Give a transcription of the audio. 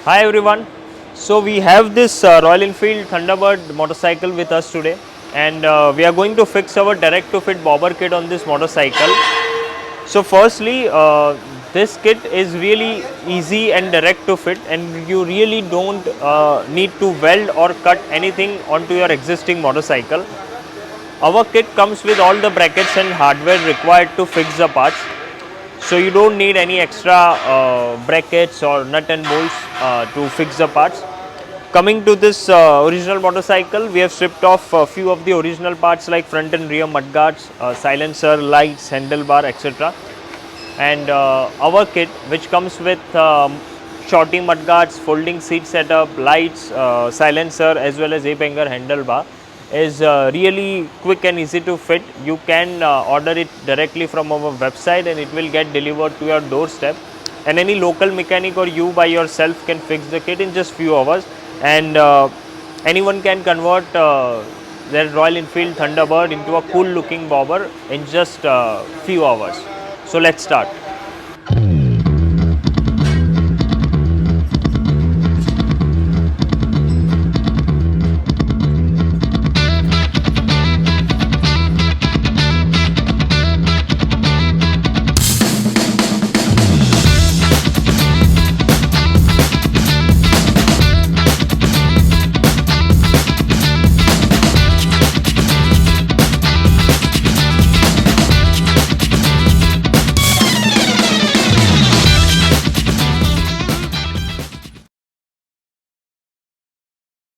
Hi everyone. So we have this Royal Enfield Thunderbird motorcycle with us today, and we are going to fix our direct to fit bobber kit on this motorcycle. So firstly, this kit is really easy and direct to fit, and you really don't need to weld or cut anything onto your existing motorcycle. Our kit comes with all the brackets and hardware required to fix the parts. So you don't need any extra brackets or nut and bolts to fix the parts. Coming to this original motorcycle, we have stripped off a few of the original parts like front and rear mudguards, silencer, lights, handlebar, etc. And our kit, which comes with Shorty mudguards, folding seat setup, lights, silencer, as well as ape hanger handlebar, is really quick and easy to fit. You can order it directly from our website and it will get delivered to your doorstep, and any local mechanic or you by yourself can fix the kit in just few hours, and anyone can convert their Royal Enfield Thunderbird into a cool looking bobber in just few hours. So let's start.